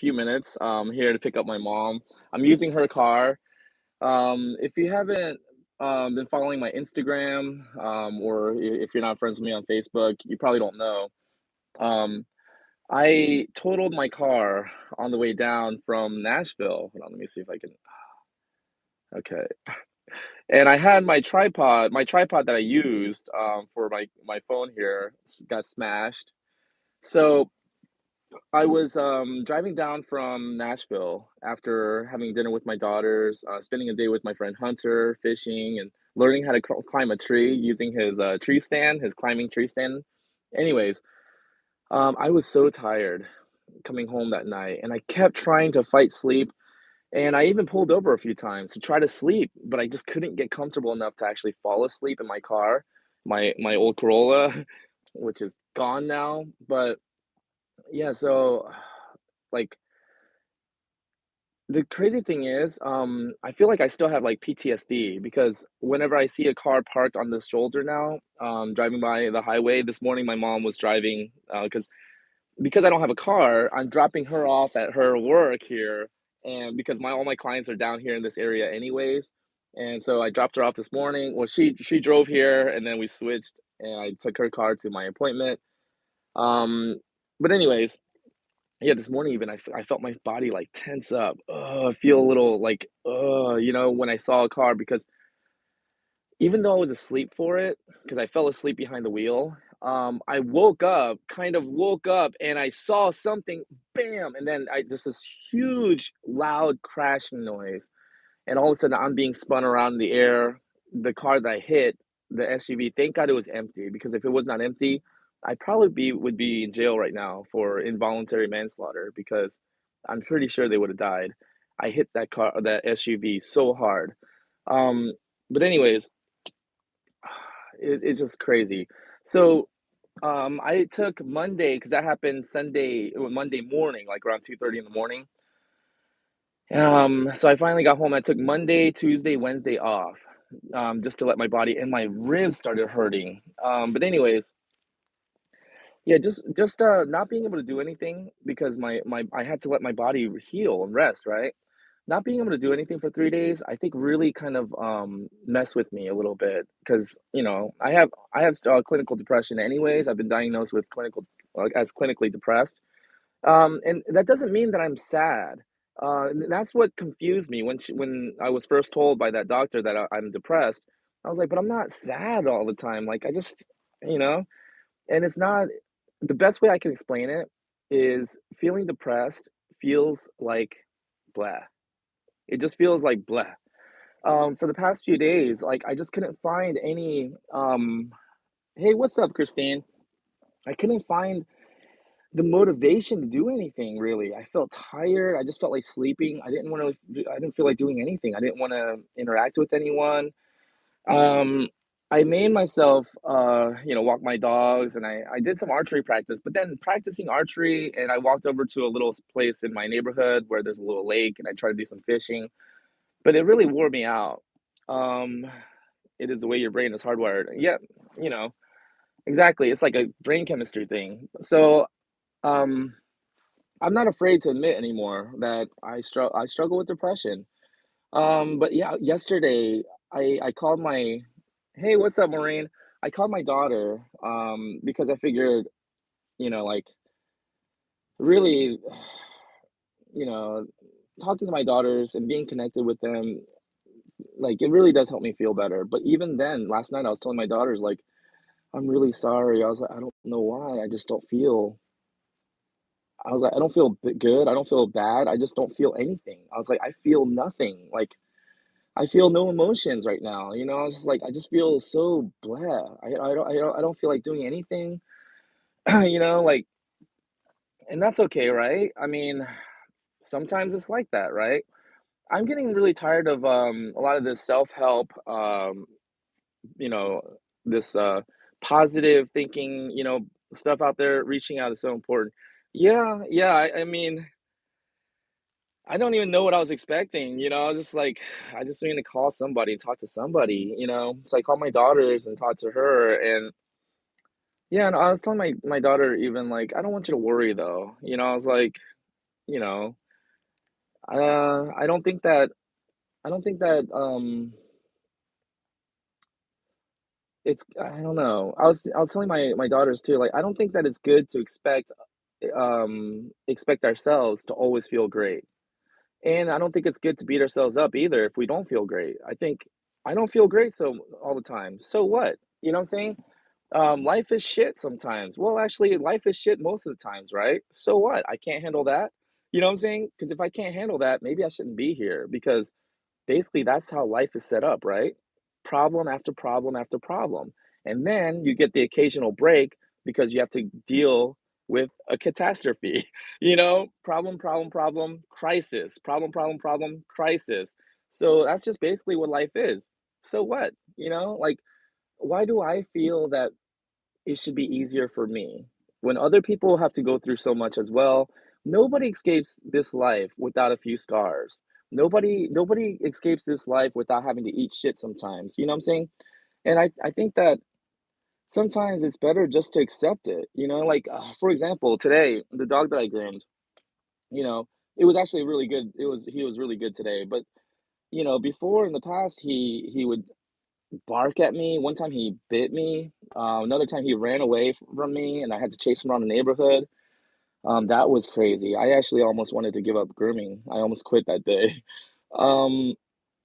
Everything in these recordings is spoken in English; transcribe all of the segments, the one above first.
few minutes here to pick up my mom. I'm using her car. If you haven't been following my Instagram, or if you're not friends with me on Facebook, you probably don't know. Um, I totaled my car on the way down from Nashville. Hold on, let me see if I can. Okay. And I had my tripod that I used for my phone here got smashed. So I was driving down from Nashville after having dinner with my daughters, spending a day with my friend Hunter, fishing and learning how to climb a tree using his tree stand, his climbing tree stand. Anyways, I was so tired coming home that night, and I kept trying to fight sleep. And I even pulled over a few times to try to sleep, but I just couldn't get comfortable enough to actually fall asleep in my car, my old Corolla, which is gone now. But yeah, so like the crazy thing is, I feel like I still have like PTSD because whenever I see a car parked on this shoulder now, driving by the highway. This morning my mom was driving, because I don't have a car, I'm dropping her off at her work here, and because my all my clients are down here in this area anyways, and so I dropped her off this morning. Well, she drove here, and then we switched, and I took her car to my appointment. Um, but anyways, yeah, this morning even I felt my body like tense up. I feel a little like, when I saw a car because even though I was asleep for it, because I fell asleep behind the wheel, I kind of woke up, and I saw something, bam, and then I just this huge, loud crashing noise, and all of a sudden I'm being spun around in the air. The car that I hit, the SUV, thank God it was empty, because if it was not empty, I probably would be in jail right now for involuntary manslaughter because I'm pretty sure they would have died. I hit that SUV so hard. Um, but anyways, it's just crazy. So, I took Monday because that happened Monday morning, like around 2:30 in the morning. So I finally got home. I took Monday, Tuesday, Wednesday off, just to let my body and my ribs started hurting. But anyways, yeah, just not being able to do anything because my I had to let my body heal and rest, right? Not being able to do anything for 3 days, I think really kind of mess with me a little bit because I have clinical depression anyways. I've been diagnosed with as clinically depressed, and that doesn't mean that I'm sad. And that's what confused me when I was first told by that doctor that I'm depressed. I was like, but I'm not sad all the time. Like I just, you know, and it's not the best way I can explain it is feeling depressed feels like blah. It just feels like blah. For the past few days, like I just couldn't find any. Hey, what's up, Christine? I couldn't find the motivation to do anything really. I felt tired. I just felt like sleeping. I didn't feel like doing anything. I didn't want to interact with anyone. Um, I made myself, walk my dogs, and I did some archery practice. But then practicing archery, and I walked over to a little place in my neighborhood where there's a little lake, and I tried to do some fishing. But it really wore me out. Um, it is the way your brain is hardwired. Yeah, you know, exactly. It's like a brain chemistry thing. So, um, I'm not afraid to admit anymore that I struggle with depression. But yeah, yesterday I called my hey, what's up, Maureen? I called my daughter because I figured, like really, you know, talking to my daughters and being connected with them, like it really does help me feel better. But even then, last night I was telling my daughters like, I'm really sorry. I was like, I don't know why. I was like, I don't feel good. I don't feel bad. I just don't feel anything. I was like, I feel nothing. Like I feel no emotions right now. I was just like, I just feel so blah. I don't feel like doing anything. Like, and that's okay, right? I mean, sometimes it's like that, right? I'm getting really tired of a lot of this self-help, you know, this positive thinking, stuff out there. Reaching out is so important. Yeah, yeah. I mean, I don't even know what I was expecting. I was just like, I just need to call somebody, talk to somebody. So I called my daughters and talked to her, and yeah, and I was telling my daughter even like, I don't want you to worry though. I was like, you know, I don't think that I don't think that it's I don't know. I was telling my daughters too, like I don't think that it's good to expect ourselves to always feel great. And I don't think it's good to beat ourselves up either if we don't feel great. I think I don't feel great so all the time. So what? You know what I'm saying? Life is shit sometimes. Well, actually, life is shit most of the times, right? So what? I can't handle that. You know what I'm saying? Because if I can't handle that, maybe I shouldn't be here because basically that's how life is set up, right? Problem after problem after problem. And then you get the occasional break because you have to deal with a catastrophe. Problem, crisis. Problem, crisis. So that's just basically what life is. So what? Like, why do I feel that it should be easier for me when other people have to go through so much as well? Nobody escapes this life without a few scars. Nobody escapes this life without having to eat shit sometimes. You know what I'm saying? And I think that sometimes it's better just to accept it. Like for example, today the dog that I groomed, you know, it was actually really good. He was really good today. But before in the past, he would bark at me. One time he bit me. Another time he ran away from me, and I had to chase him around the neighborhood. That was crazy. I actually almost wanted to give up grooming. I almost quit that day. Um,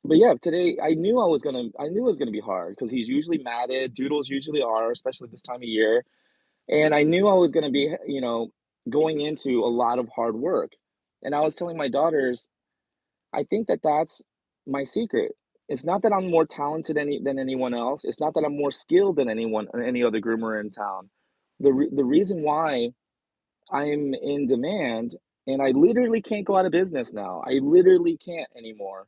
but yeah, today I knew it was gonna be hard because he's usually matted. Doodles usually are, especially this time of year. And I knew I was gonna be, going into a lot of hard work. And I was telling my daughters, I think that that's my secret. It's not that I'm more talented than anyone else. It's not that I'm more skilled than any other groomer in town. The reason why I'm in demand and I literally can't go out of business now. I literally can't anymore.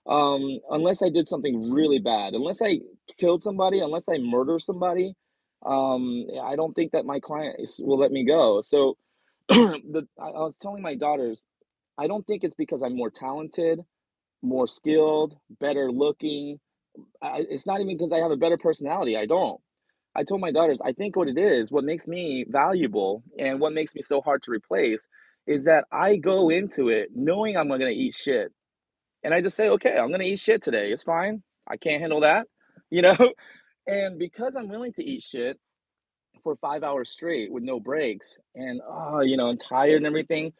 Unless I did something really bad, unless I killed somebody, unless I murder somebody, I don't think that my clients will let me go. So I was telling my daughters, I don't think it's because I'm more talented, more skilled, better looking. It's not even because I have a better personality. I don't. I told my daughters, I think what it is, what makes me valuable and what makes me so hard to replace is that I go into it knowing I'm going to eat shit. And I just say, okay, I'm going to eat shit today. It's fine. I can't handle that, you know? And because I'm willing to eat shit for 5 hours straight with no breaks and, I'm tired and everything,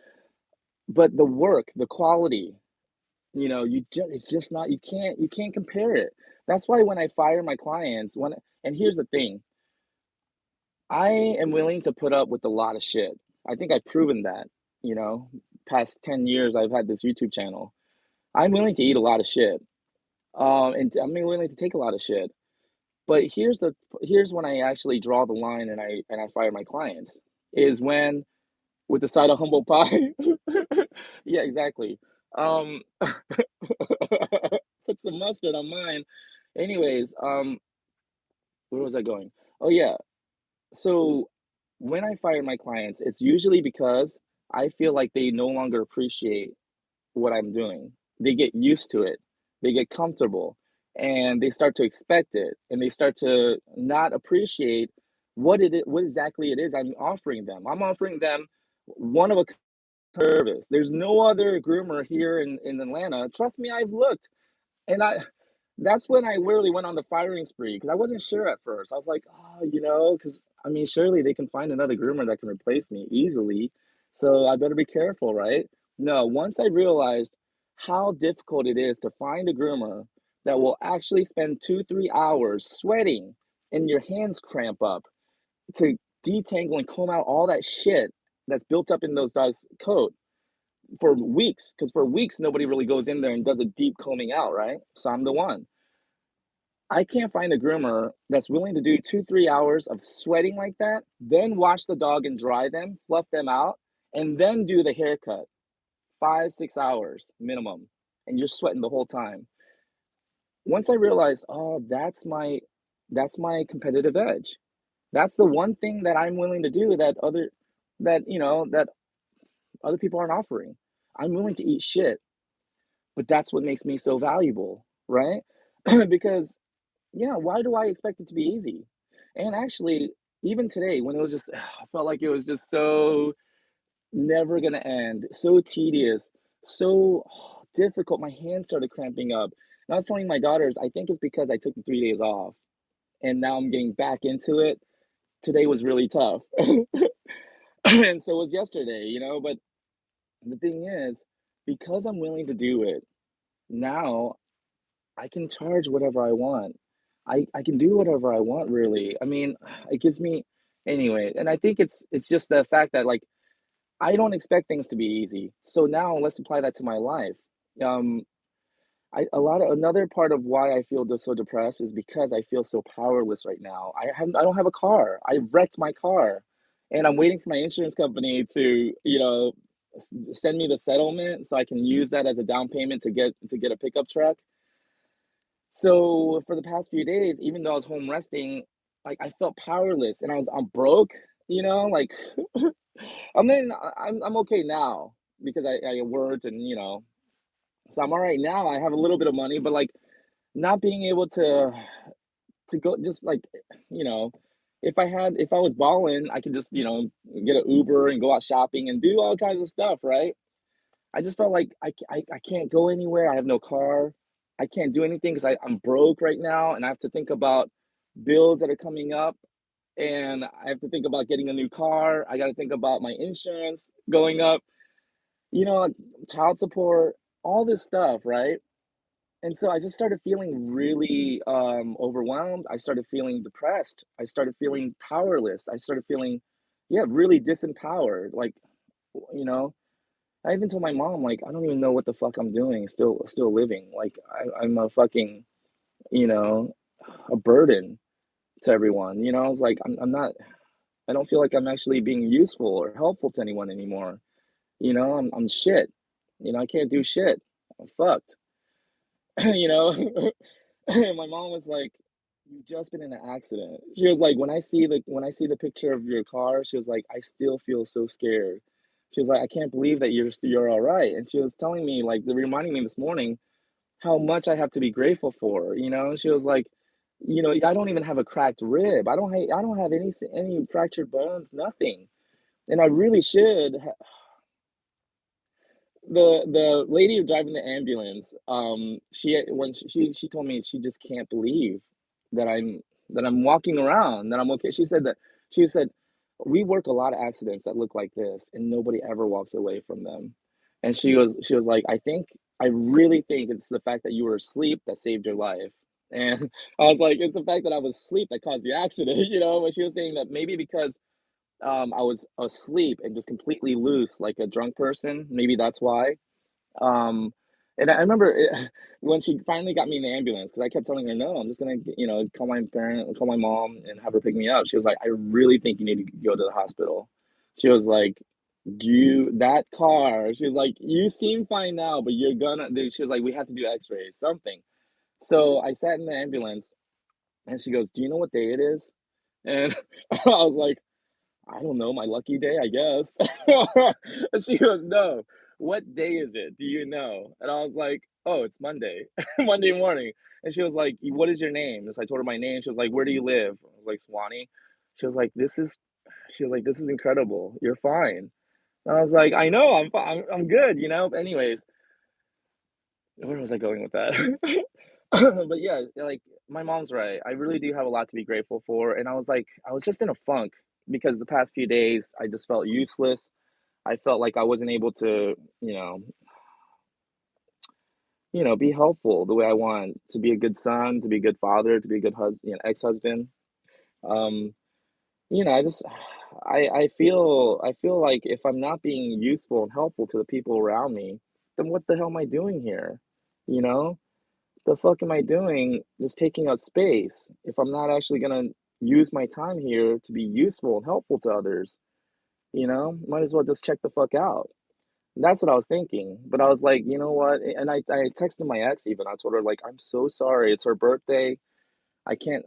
but the work, the quality, it's just not you can't compare it. That's why when I fire my clients, and here's the thing, I am willing to put up with a lot of shit. I think I've proven that, you know, past 10 years I've had this YouTube channel. I'm willing to eat a lot of shit. And I'm willing to take a lot of shit. But here's when I actually draw the line and I fire my clients is when with the side of humble pie. Yeah, exactly. Um put some mustard on mine. Anyways, where was I going? Oh yeah. So when I fire my clients, it's usually because I feel like they no longer appreciate what I'm doing. They get used to it. They get comfortable and they start to expect it and they start to not appreciate what exactly it is I'm offering them. I'm offering them one of a service. There's no other groomer here in Atlanta. Trust me, I've looked. And that's when I really went on the firing spree because I wasn't sure at first. I was like, oh, because I mean, surely they can find another groomer that can replace me easily. So I better be careful, right? No, once I realized how difficult it is to find a groomer that will actually spend 2, 3 hours sweating and your hands cramp up to detangle and comb out all that shit that's built up in those dogs' coat for weeks, because for weeks nobody really goes in there and does a deep combing out, right? So I'm the one. I can't find a groomer that's willing to do 2, 3 hours of sweating like that, then wash the dog and dry them, fluff them out, and then do the haircut. 5, 6 hours minimum, and you're sweating the whole time. Once I realized, oh, that's my competitive edge. That's the one thing that I'm willing to do that other people aren't offering. I'm willing to eat shit. But that's what makes me so valuable, right? Because, yeah, why do I expect it to be easy? And actually, even today, when it was just, I felt like it was just so. never gonna end, so tedious, so difficult. My hands started cramping up. And I was telling my daughters, I think it's because I took the 3 days off and now I'm getting back into it. Today was really tough. And so was yesterday, but the thing is, because I'm willing to do it, now I can charge whatever I want. I can do whatever I want, really. I mean, it gives me anyway, and I think it's just the fact that, like, I don't expect things to be easy. So now let's apply that to my life. Um, another part of why I feel so depressed is because I feel so powerless right now. I don't have a car. I wrecked my car, and I'm waiting for my insurance company to, send me the settlement so I can use that as a down payment to get a pickup truck. So for the past few days, even though I was home resting, like I felt powerless and I'm broke, like I'm okay now because I worked and so I'm all right now. I have a little bit of money, but like not being able to go just like you know if I was balling, I could just get an Uber and go out shopping and do all kinds of stuff, right? I just felt like I can't go anywhere. I have no car. I can't do anything because I'm broke right now and I have to think about bills that are coming up and I have to think about getting a new car. I got to think about my insurance going up, like child support, all this stuff, right? And so I just started feeling really overwhelmed. I started feeling depressed. I started feeling powerless. I started feeling, yeah, really disempowered. Like, you know, I even told my mom, like, I don't even know what the fuck I'm doing, still living. Like, I'm a fucking, you know, a burden to everyone. I was like, I'm not, I don't feel like I'm actually being useful or helpful to anyone anymore. I'm shit. I can't do shit. I'm fucked. you know? And my mom was like, "You've just been in an accident." She was like, "When I see the picture of your car," she was like, "I still feel so scared." She was like, "I can't believe that you're all right." And she was telling me, like, reminding me this morning how much I have to be grateful for. She was like, "I don't even have a cracked rib. I don't have any fractured bones, nothing." And I really should the lady driving the ambulance, when she told me she just can't believe that I'm walking around, that I'm okay. She said, "We work a lot of accidents that look like this, and nobody ever walks away from them." And she was like, I really think it's the fact that you were asleep that saved your life." And I was like, "It's the fact that I was asleep that caused the accident," But she was saying that maybe because I was asleep and just completely loose, like a drunk person. Maybe that's why. Um, and I remember when she finally got me in the ambulance because I kept telling her, "No, I'm just gonna, call my mom, and have her pick me up." She was like, "I really think you need to go to the hospital." She was like, that car." She was like, "You seem fine now, but you're gonna." She was like, "We have to do X-rays, something." So I sat in the ambulance, and she goes, "Do you know what day it is?" And I was like, "I don't know, my lucky day, I guess." And she goes, "No, what day is it? Do you know?" And I was like, "Oh, it's Monday, Monday morning." And she was like, "What is your name?" And so I told her my name. She was like, "Where do you live?" I was like, "Swanee." She was like, "This is incredible. You're fine." And I was like, "I know, I'm fine. I'm good, Anyways, where was I going with that? But yeah, like my mom's right. I really do have a lot to be grateful for. And I was just in a funk because the past few days I just felt useless. I felt like I wasn't able to, be helpful the way I want, to be a good son, to be a good father, to be a good husband, ex-husband. Um, I just I feel like if I'm not being useful and helpful to the people around me, then what the hell am I doing here? You know? The fuck am I doing just taking up space if I'm not actually gonna use my time here to be useful and helpful to others? Might as well just check the fuck out. That's what I was thinking. But I was like, you know what? And I texted my ex even. I told her like, I'm so sorry. It's her birthday. I can't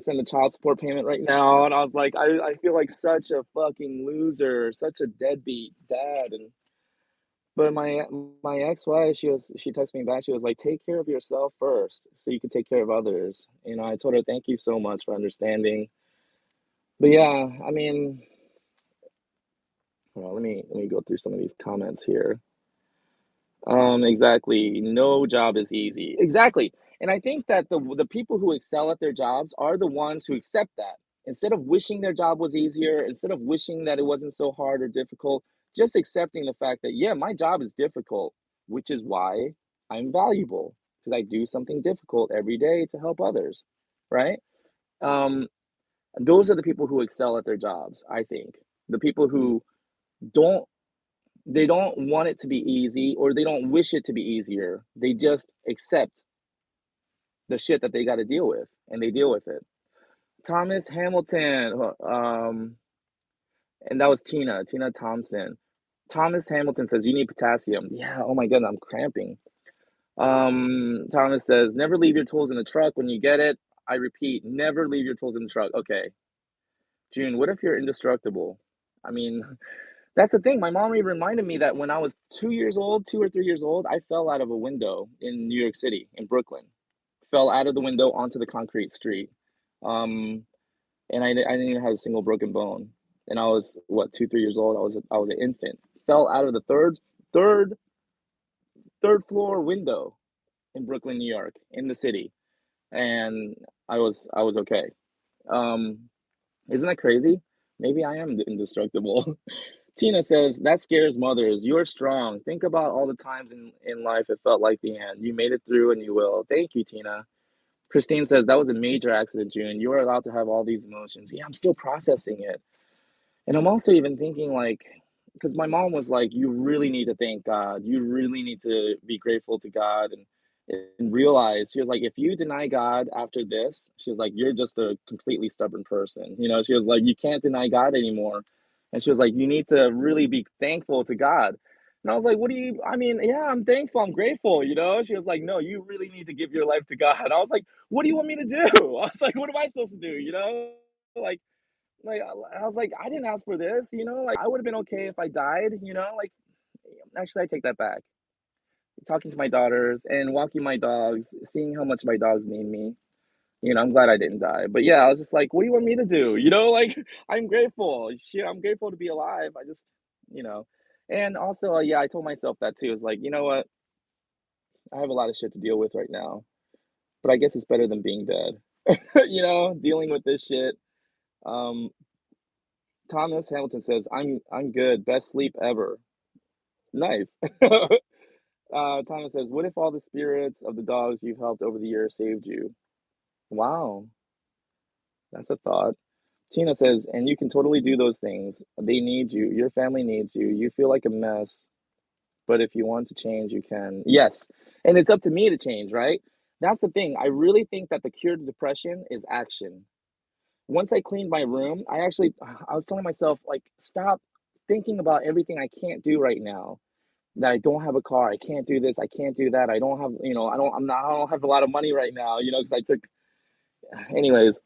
send the child support payment right now. And I was like, I feel like such a fucking loser, such a deadbeat dad. And but my ex-wife, she texted me back. She was like, "Take care of yourself first, so you can take care of others." I told her, "Thank you so much for understanding." But yeah, I mean, Hold on, let me go through some of these comments here. Exactly. No job is easy. Exactly. And I think that the people who excel at their jobs are the ones who accept that. Instead of wishing their job was easier, instead of wishing that it wasn't so hard or difficult, just accepting the fact that, yeah, my job is difficult, which is why I'm valuable because I do something difficult every day to help others, right? Um, those are the people who excel at their jobs, I think. The people who don't they don't want it to be easy or they don't wish it to be easier. They just accept the shit that they got to deal with and they deal with it. Thomas Hamilton, and that was Tina Thompson. Thomas Hamilton says, you need potassium. Yeah, oh my God, I'm cramping. Thomas says, never leave your tools in the truck when you get it. I repeat, never leave your tools in the truck. Okay. June, what if you're indestructible? I mean, that's the thing. My mom even reminded me that when I was 2 years old, 2 or 3 years old, I fell out of a window in New York City, in Brooklyn. Fell out of the window onto the concrete street. Um, and I didn't even have a single broken bone. And I was what 2, 3 years old. I was an infant. Fell out of the third third floor window in Brooklyn, New York, in the city, and I was okay. Um, isn't that crazy? Maybe I am indestructible. Tina says, that scares mothers. You're strong. Think about all the times in life it felt like the end. You made it through and you will. Thank you, Tina. Christine says, that was a major accident, June. You are allowed to have all these emotions. Yeah, I'm still processing it. And I'm also even thinking, like, because my mom was like, you really need to thank God. You really need to be grateful to God and realize, she was like, if you deny God after this, she was like, you're just a completely stubborn person. She was like, you can't deny God anymore. And she was like, you need to really be thankful to God. And I was like, what do you, I mean, yeah, I'm thankful, I'm grateful. She was like, no, you really need to give your life to God. I was like, what do you want me to do? I was like, what am I supposed to do? Like, I was like, I didn't ask for this. Like, I would have been okay if I died. Like, actually, I take that back. Talking to my daughters and walking my dogs, seeing how much my dogs need me. I'm glad I didn't die. But yeah, I was just like, what do you want me to do? Like, I'm grateful. Shit, I'm grateful to be alive. I just, you know. And also, yeah, I told myself that too. It's like, you know what? I have a lot of shit to deal with right now, but I guess it's better than being dead. Dealing with this shit. Um, Thomas Hamilton says, I'm good. Best sleep ever. Nice. Thomas says, what if all the spirits of the dogs you've helped over the years saved you? Wow, that's a thought. Tina says, and you can totally do those things. They need you. Your family needs you. You feel like a mess, but if you want to change, you can. Yes. And it's up to me to change, right? That's the thing. I really think that the cure to depression is action. Once I cleaned my room, I was telling myself, like, stop thinking about everything I can't do right now. That I don't have a car, I can't do this, I can't do that, I don't have, I don't have a lot of money right now, because I took, anyways,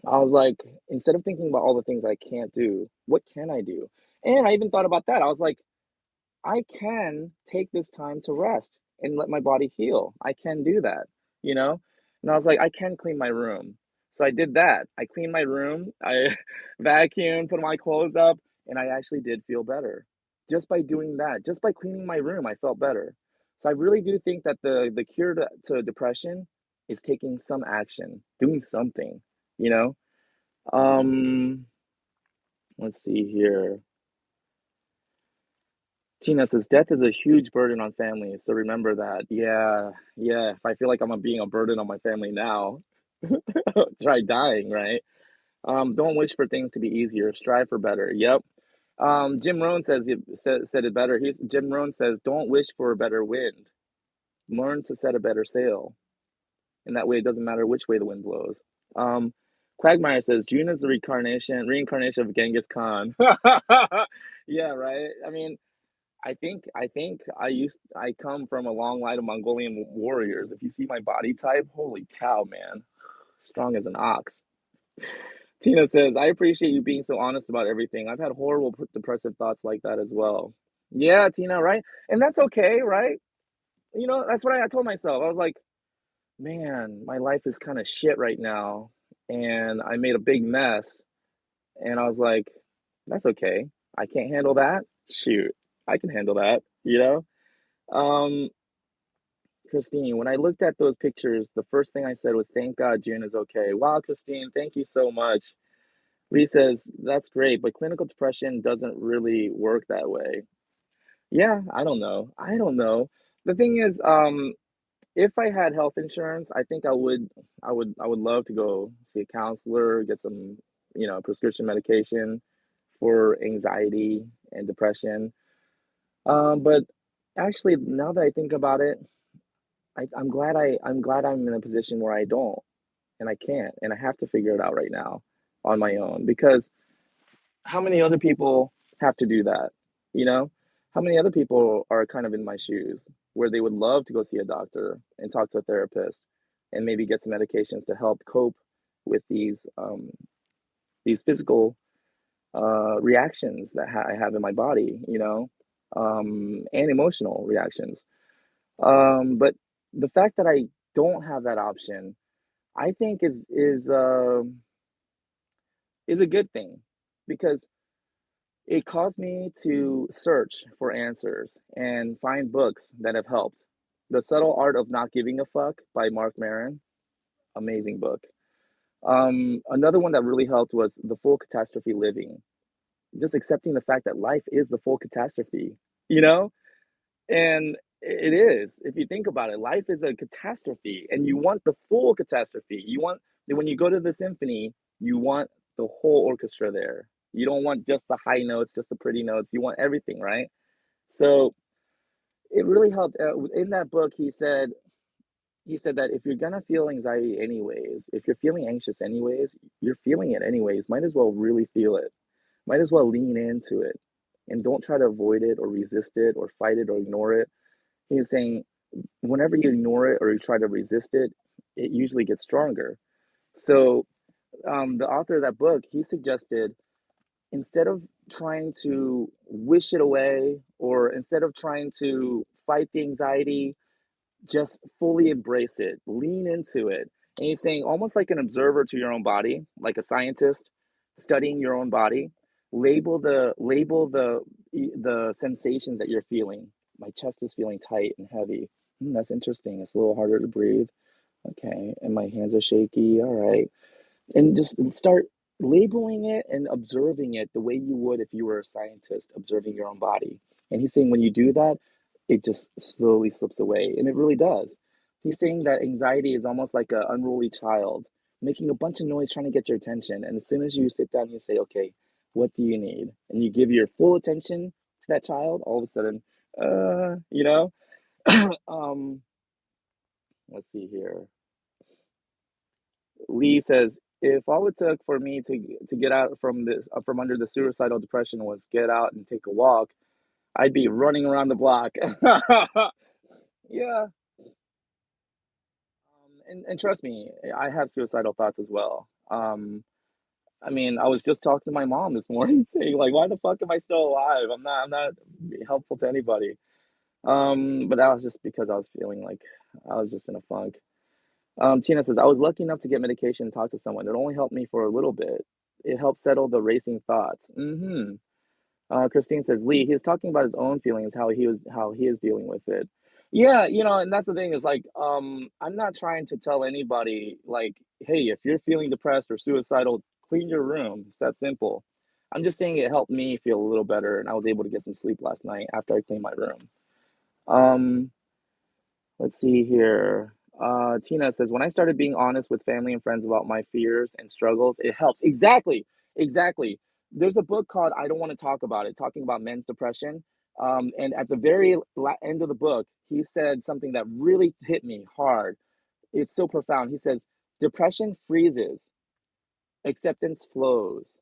I was like, instead of thinking about all the things I can't do, what can I do? And I even thought about that. I was like, I can take this time to rest and let my body heal. I can do that, you know? And I was like, I can clean my room. So I did that. I cleaned my room, I vacuumed, put my clothes up, and I actually did feel better. Just by doing that, just by cleaning my room, I felt better. So I really do think that the cure to depression is taking some action, doing something, you know? Um, let's see here. Tina says, death is a huge burden on families, so remember that. Yeah, yeah. If I feel like I'm being a burden on my family now, try dying, right? Don't wish for things to be easier. Strive for better. Yep. Jim Rohn said it better. Jim Rohn says, don't wish for a better wind. Learn to set a better sail. And that way it doesn't matter which way the wind blows. Um, Quagmire says, June is the reincarnation of Genghis Khan. Yeah, right. I mean, I come from a long line of Mongolian warriors. If you see my body type, holy cow, man, strong as an ox. Tina says, I appreciate you being so honest about everything. I've had horrible depressive thoughts like that as well. Yeah, Tina, right? And that's okay, right? That's what I told myself. I was like, man, my life is kind of shit right now, and I made a big mess. And I was like, that's okay. I can't handle that. Shoot, I can handle that, you know? Um, Christine, when I looked at those pictures, the first thing I said was, thank God June is okay. Wow, Christine, thank you so much. Lee says, that's great, but clinical depression doesn't really work that way. Yeah, I don't know. I don't know. The thing is, if I had health insurance, I think I would love to go see a counselor, get some, prescription medication for anxiety and depression. But actually, now that I think about it, I'm glad I'm in a position where I don't and I can't and I have to figure it out right now on my own because how many other people have to do that? You know? How many other people are kind of in my shoes where they would love to go see a doctor and talk to a therapist and maybe get some medications to help cope with these physical reactions that I have in my body, and emotional reactions. But the fact that I don't have that option, I think is a good thing because it caused me to search for answers and find books that have helped. The Subtle Art of Not Giving a Fuck by Mark Maron, amazing book. Another one that really helped was The Full Catastrophe Living, just accepting the fact that life is the full catastrophe, you know? And it is, if you think about it, life is a catastrophe and you want the full catastrophe. You want, when you go to the symphony, you want the whole orchestra there. You don't want just the high notes, just the pretty notes. You want everything, right? So it really helped. In that book, he said that if you're gonna feel anxiety anyways, if you're feeling anxious anyways, you're feeling it anyways. Might as well really feel it. Might as well lean into it, and don't try to avoid it or resist it or fight it or ignore it. He's saying whenever you ignore it or you try to resist it, it usually gets stronger. So the author of that book, he suggested instead of trying to wish it away or instead of trying to fight the anxiety, just fully embrace it, lean into it. And he's saying almost like an observer to your own body, like a scientist studying your own body, label the sensations that you're feeling. My chest is feeling tight and heavy. That's interesting. It's a little harder to breathe. Okay, and my hands are shaky. All right, and just start labeling it and observing it the way you would if you were a scientist observing your own body. And he's saying when you do that, it just slowly slips away, and it really does. He's saying that anxiety is almost like an unruly child making a bunch of noise trying to get your attention. And as soon as you sit down, you say, okay, what do you need? And you give your full attention to that child, all of a sudden, uh, you know, um, let's see here. Lee says, if all it took for me to get out from under the suicidal depression was get out and take a walk, I'd be running around the block. Yeah, and trust me, I have suicidal thoughts as well. I mean, I was just talking to my mom this morning, saying like, "Why the fuck am I still alive? I'm not helpful to anybody." But that was just because I was feeling like I was just in a funk. Tina says, I was lucky enough to get medication and talk to someone. It only helped me for a little bit. It helped settle the racing thoughts. Christine says, Lee, he's talking about his own feelings, how he is dealing with it. Yeah, and that's the thing is like, I'm not trying to tell anybody like, hey, if you're feeling depressed or suicidal, clean your room. It's that simple. I'm just saying it helped me feel a little better, and I was able to get some sleep last night after I cleaned my room. Um, Let's see here. Tina says, when I started being honest with family and friends about my fears and struggles, it helps. Exactly. Exactly. There's a book called I Don't Want to Talk About It, talking about men's depression. And at the very end of the book, he said something that really hit me hard. It's so profound. He says, depression freezes, acceptance flows.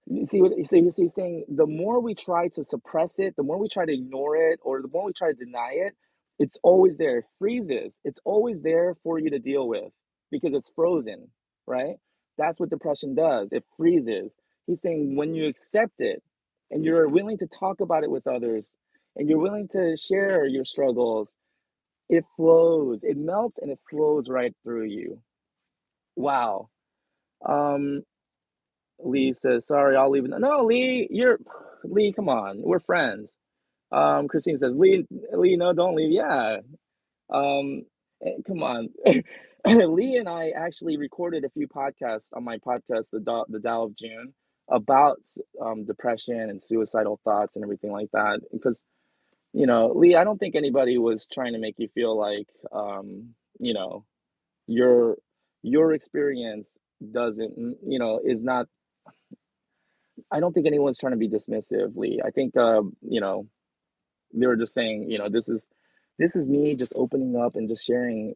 You see what he's saying? The more we try to suppress it, the more we try to ignore it, or the more we try to deny it, it's always there. It freezes. It's always there for you to deal with because it's frozen, right? That's what depression does. It freezes. He's saying when you accept it and you're willing to talk about it with others and you're willing to share your struggles, it flows. It melts and it flows right through you. Wow. Um, Lee says, sorry, I'll leave. No, Lee, Lee, come on. We're friends. Christine says, Lee, no, don't leave. Yeah. Come on. Lee and I actually recorded a few podcasts on my podcast, the Tao of June, about depression and suicidal thoughts and everything like that. Because, Lee, I don't think anybody was trying to make you feel like, you know, your your experience doesn't, is not. I don't think anyone's trying to be dismissive, Lee. I think, they were just saying, this is me just opening up and just sharing,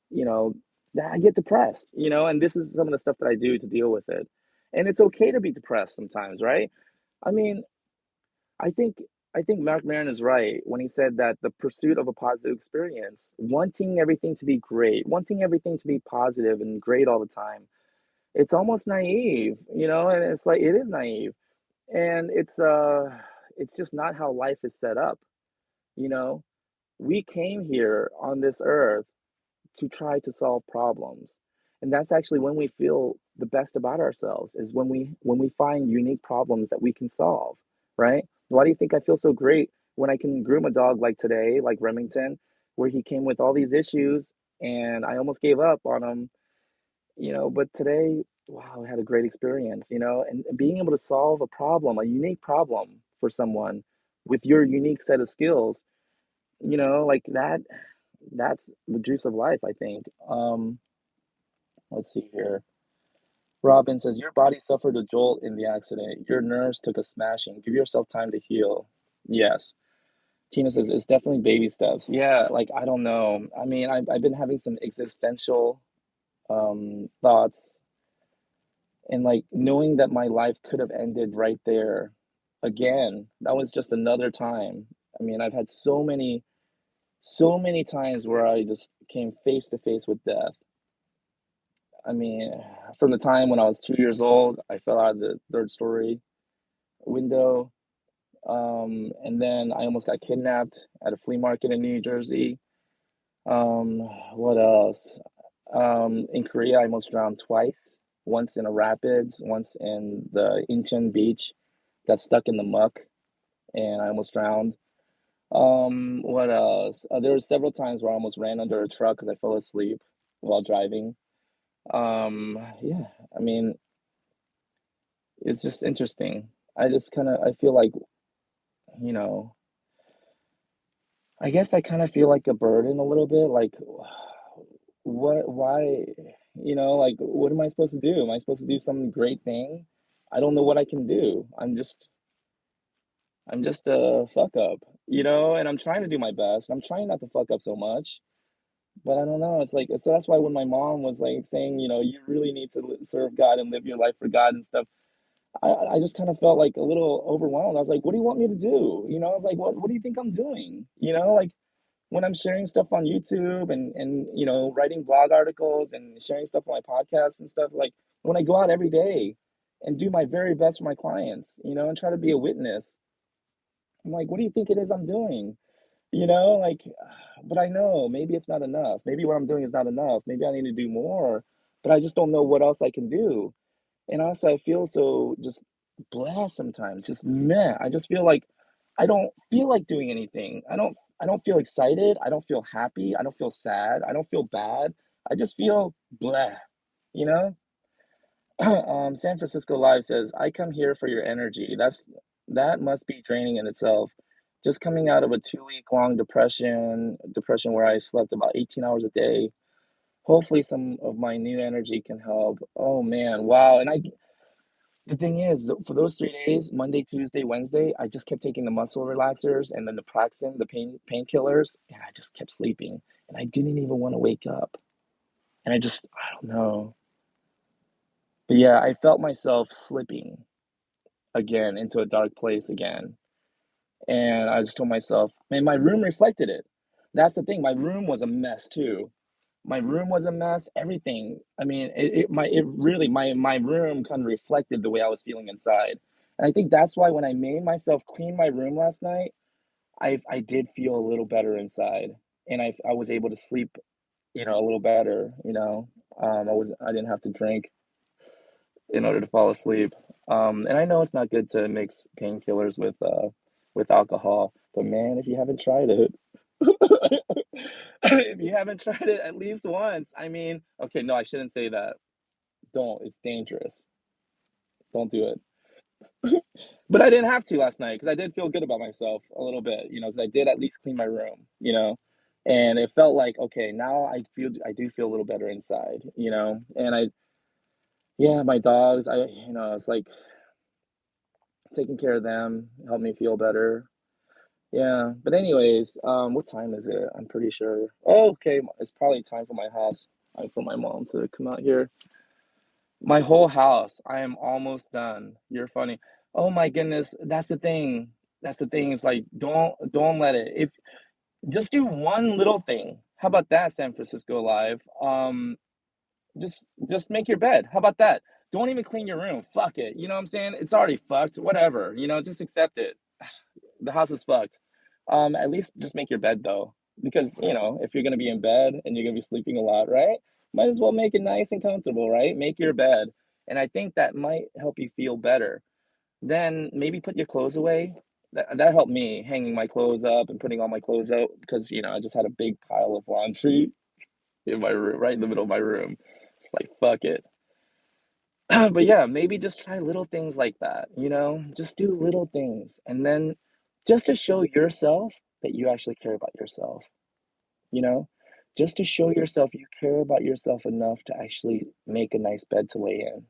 you know, that I get depressed, and this is some of the stuff that I do to deal with it. And it's okay to be depressed sometimes, right? I mean, I think I think Mark Maron is right when he said that the pursuit of a positive experience, wanting everything to be great, wanting everything to be positive and great all the time, it's almost naive, and it's like it is naive. And it's just not how life is set up, you know. We came here on this earth to try to solve problems. And that's actually when we feel the best about ourselves is when we find unique problems that we can solve, right? Why do you think I feel so great when I can groom a dog like today, like Remington, where he came with all these issues and I almost gave up on him, but today, wow, I had a great experience, and being able to solve a problem, a unique problem for someone with your unique set of skills, like that's the juice of life, I think. Let's see here. Robin says, your body suffered a jolt in the accident. Your nerves took a smashing. Give yourself time to heal. Yes. Tina says, it's definitely baby steps. Yeah, like, I don't know. I mean, I've been having some existential thoughts, and like knowing that my life could have ended right there again. That was just another time. I mean, I've had so many times where I just came face to face with death. I mean, from the time when I was 2 years old, I fell out of the third story window. And then I almost got kidnapped at a flea market in New Jersey. Um, what else? In Korea, I almost drowned twice. Once in a rapids, once in the Incheon beach. Got stuck in the muck and I almost drowned. What else? There were several times where I almost ran under a truck because I fell asleep while driving. Yeah, I mean, it's just interesting. I just kind of I feel like, you know, I guess I kind of feel like a burden a little bit. Like, why, like, what am I supposed to do? Am I supposed to do some great thing? I don't know what I can do. I'm just a fuck up, and I'm trying to do my best. I'm trying not to fuck up so much, but I don't know. It's like, so that's why when my mom was like saying, you really need to serve God and live your life for God and stuff, I just kind of felt like a little overwhelmed. I was like, what do you want me to do? I was like, what do you think I'm doing? Like when I'm sharing stuff on YouTube and writing blog articles and sharing stuff on my podcasts and stuff, like when I go out every day and do my very best for my clients, and try to be a witness, I'm like, what do you think it is I'm doing? Like, but I know maybe it's not enough. Maybe what I'm doing is not enough. Maybe I need to do more, but I just don't know what else I can do. And also, I feel so just blah sometimes, just meh. I just feel like I don't feel like doing anything. I don't feel excited. I don't feel happy. I don't feel sad. I don't feel bad. I just feel blah, you know? San Francisco Live says, I come here for your energy. That must be draining in itself. Just coming out of a 2 week long depression where I slept about 18 hours a day. Hopefully some of my new energy can help. Oh man, wow. And the thing is, for those 3 days, Monday, Tuesday, Wednesday, I just kept taking the muscle relaxers and then the Praxin, the painkillers, and I just kept sleeping. And I didn't even want to wake up. And I don't know. But yeah, I felt myself slipping again into a dark place again. And I just told myself, and my room reflected it. That's the thing. My room was a mess too. My room was a mess. Everything. I mean, it really, my room kind of reflected the way I was feeling inside. And I think that's why when I made myself clean my room last night, I did feel a little better inside, and I was able to sleep, a little better. I didn't have to drink. in order to fall asleep. And I know it's not good to mix painkillers with alcohol, but man, if you haven't tried it, if you haven't tried it at least once, I mean, okay, no, I shouldn't say that. Don't. It's dangerous. Don't do it. But I didn't have to last night because I did feel good about myself a little bit, you know, because I did at least clean my room, you know, and it felt like, okay, now I do feel a little better inside, you know, and yeah, my dogs, it's like taking care of them helped me feel better. Yeah, but anyways, what time is it? I'm pretty sure. Oh, okay, it's probably time for my house, for my mom to come out here. My whole house, I am almost done. You're funny. Oh my goodness, that's the thing. That's the thing. It's like don't let it. If just do one little thing. How about that, San Francisco Live? Just make your bed. How about that? Don't even clean your room. Fuck it. You know what I'm saying? It's already fucked. Whatever. You know, just accept it. The house is fucked. At least just make your bed though, because you know if you're gonna be in bed and you're gonna be sleeping a lot, right? Might as well make it nice and comfortable, right? Make your bed, and I think that might help you feel better. Then maybe put your clothes away. That helped me hanging my clothes up and putting all my clothes out because you know I just had a big pile of laundry in my room, right in the middle of my room. It's like fuck it. But yeah, maybe just try little things like that, you know? Just do little things. And then just to show yourself that you actually care about yourself, you know? Just to show yourself you care about yourself enough to actually make a nice bed to lay in.